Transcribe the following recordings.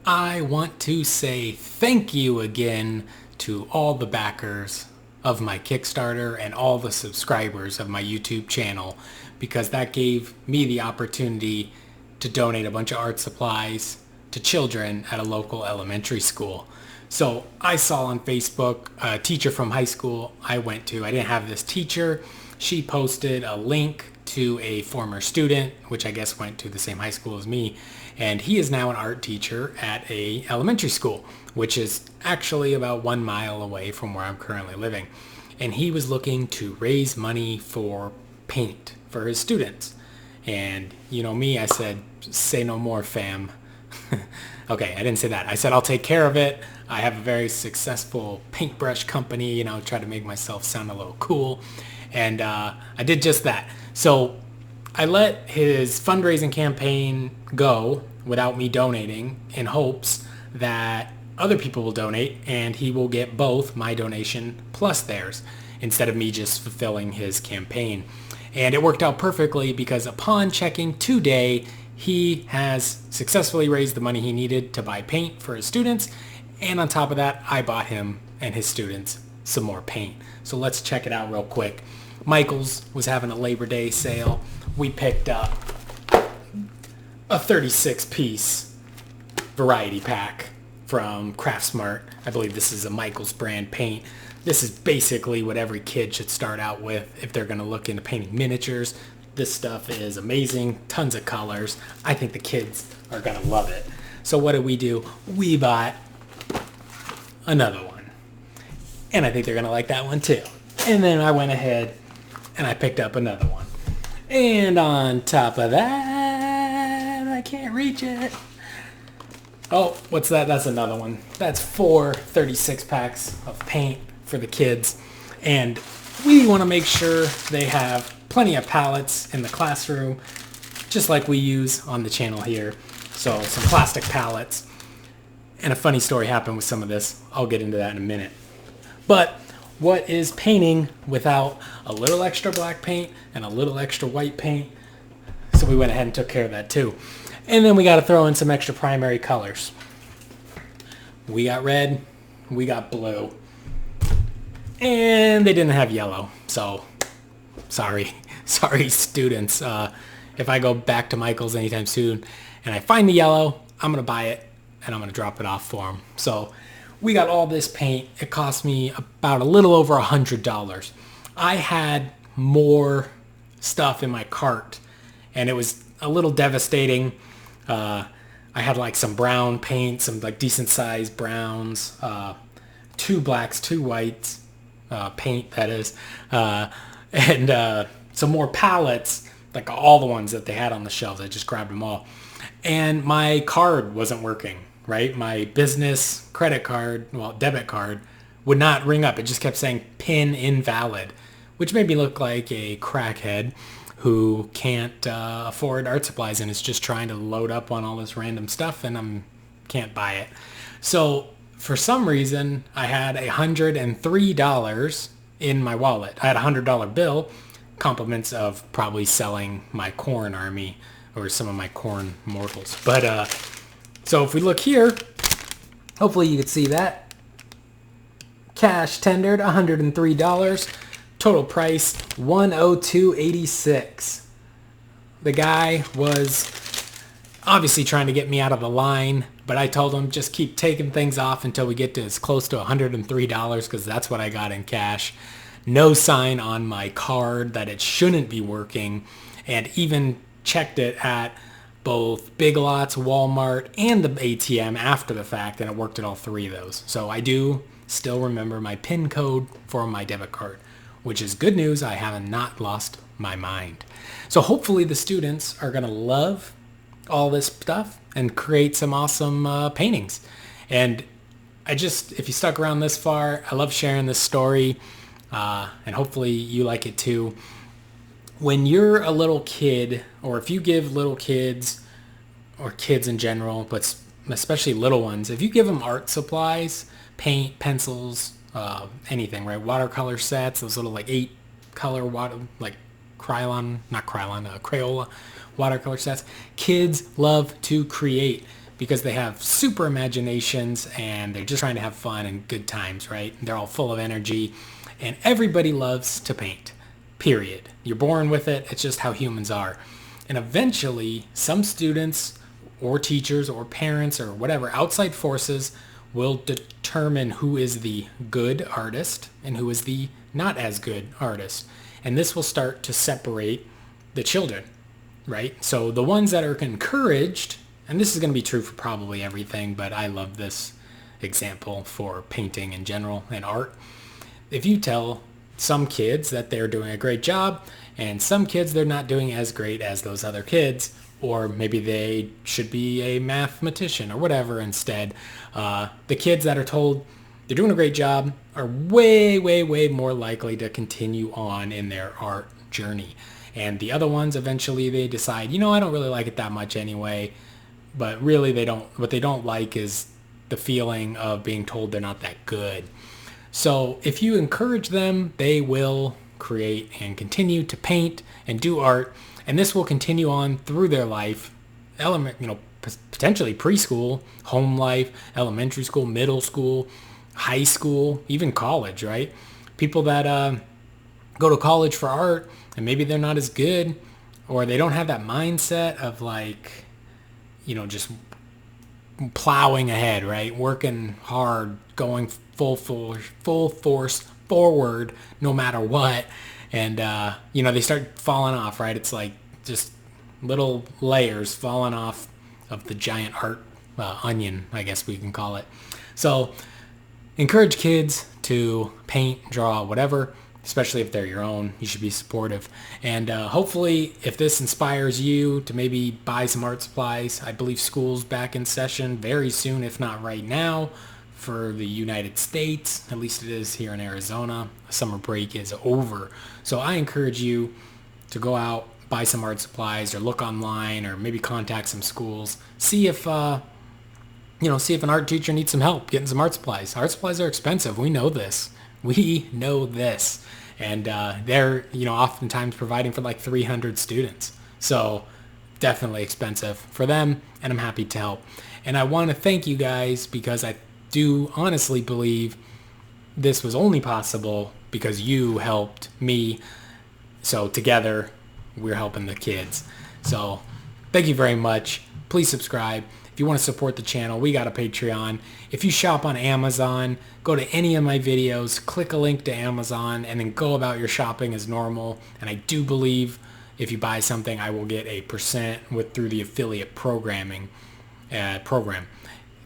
I want to say thank you again to all the backers of my Kickstarter and all the subscribers of my YouTube channel because that gave me the opportunity to donate a bunch of art supplies to children at a local elementary school. So I saw on Facebook a teacher from high school I went to. I didn't have this teacher. She posted a link to a former student, which I guess went to the same high school as me, and he is now an art teacher at a elementary school, which is actually about 1 mile away from where I'm currently living. And he was looking to raise money for paint for his students. And you know me, I said, say no more, fam. Okay, I didn't say that. I said I'll take care of it. I have a very successful paintbrush company, try to make myself sound a little cool. And I did just that. So I let his fundraising campaign go without me donating in hopes that other people will donate and he will get both my donation plus theirs instead of me just fulfilling his campaign. And it worked out perfectly because upon checking today, he has successfully raised the money he needed to buy paint for his students. And on top of that, I bought him and his students some more paint. So let's check it out real quick. Michael's was having a Labor Day sale. We picked up a 36-piece variety pack from Craftsmart. I believe this is a Michael's brand paint. This is basically what every kid should start out with if they're going to look into painting miniatures. This stuff is amazing, tons of colors. I think the kids are going to love it. So what did we do? We bought another one. And I think they're going to like that one too. And then I went ahead and I picked up another one. And on top of that, I can't reach it. Oh, what's that? That's another one. That's 4 36 packs of paint for the kids. And we want to make sure they have plenty of palettes in the classroom, just like we use on the channel here. So some plastic palettes. And a funny story happened with some of this. I'll get into that in a minute. But what is painting without a little extra black paint and a little extra white paint? So we went ahead and took care of that too. And then we got to throw in some extra primary colors. We got red, we got blue, and they didn't have yellow. So sorry students. If I go back to Michael's anytime soon and I find the yellow, I'm going to buy it and I'm going to drop it off for them. So we got all this paint. It cost me about a little over $100. I had more stuff in my cart and it was a little devastating. I had like some brown paint, some like decent sized browns, 2 blacks, 2 whites, paint that is, and some more palettes, like all the ones that they had on the shelves. I just grabbed them all. And my card wasn't working. Right? My business credit card, debit card, would not ring up. It just kept saying PIN invalid, which made me look like a crackhead who can't afford art supplies and is just trying to load up on all this random stuff and can't buy it. So for some reason, I had $103 in my wallet. I had a $100 bill, compliments of probably selling my corn army or some of my corn mortals. But so if we look here, hopefully you can see that. Cash tendered, $103. Total price, $102.86. The guy was obviously trying to get me out of the line, but I told him just keep taking things off until we get to as close to $103 because that's what I got in cash. No sign on my card that it shouldn't be working, and even checked it at both Big Lots, Walmart, and the ATM after the fact, and it worked at all 3 of those. So I do still remember my PIN code for my debit card, which is good news. I have not lost my mind. So hopefully the students are going to love all this stuff and create some awesome paintings. And if you stuck around this far, I love sharing this story, and hopefully you like it too. When you're a little kid, or if you give little kids, or kids in general, but especially little ones, if you give them art supplies, paint, pencils, anything, right? Watercolor sets, those little like 8 color water, like Crayola watercolor sets. Kids love to create. because they have super imaginations and they're just trying to have fun and good times, right? They're all full of energy, and everybody loves to paint, period. You're born with it. It's just how humans are. And eventually, some students or teachers or parents or whatever outside forces will determine who is the good artist and who is the not as good artist. And this will start to separate the children, right? So the ones that are encouraged, and this is going to be true for probably everything, but I love this example for painting in general and art. If you tell some kids that they're doing a great job and some kids they're not doing as great as those other kids, or maybe they should be a mathematician or whatever instead, the kids that are told they're doing a great job are way, way, way more likely to continue on in their art journey. And the other ones, eventually they decide, I don't really like it that much anyway, but really what they don't like is the feeling of being told they're not that good. So if you encourage them, they will create and continue to paint and do art, and this will continue on through their life, potentially preschool, home life, elementary school, middle school, high school, even college, right? People that go to college for art and maybe they're not as good, or they don't have that mindset of just plowing ahead, right? Working hard, going full force forward no matter what. And, they start falling off, right? It's like just little layers falling off of the giant art onion, I guess we can call it. So encourage kids to paint, draw, whatever, especially if they're your own. You should be supportive. And hopefully if this inspires you to maybe buy some art supplies, I believe school's back in session very soon, if not right now, for the United States. At least it is here in Arizona. Summer break is over. So I encourage you to go out, buy some art supplies, or look online, or maybe contact some schools. See if see if an art teacher needs some help getting some art supplies. Art supplies are expensive. We know this. And they're, oftentimes providing for like 300 students. So definitely expensive for them, and I'm happy to help. And I want to thank you guys, because I do honestly believe this was only possible because you helped me. So together, we're helping the kids. So thank you very much. Please subscribe. If you want to support the channel, we got a Patreon. If you shop on Amazon, go to any of my videos, click a link to Amazon, and then go about your shopping as normal. And I do believe if you buy something, I will get a percent through the affiliate program.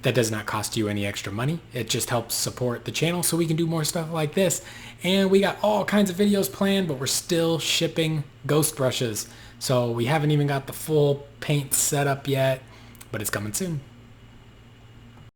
That does not cost you any extra money. It just helps support the channel so we can do more stuff like this. And we got all kinds of videos planned, but we're still shipping ghost brushes. So we haven't even got the full paint set up yet, but it's coming soon.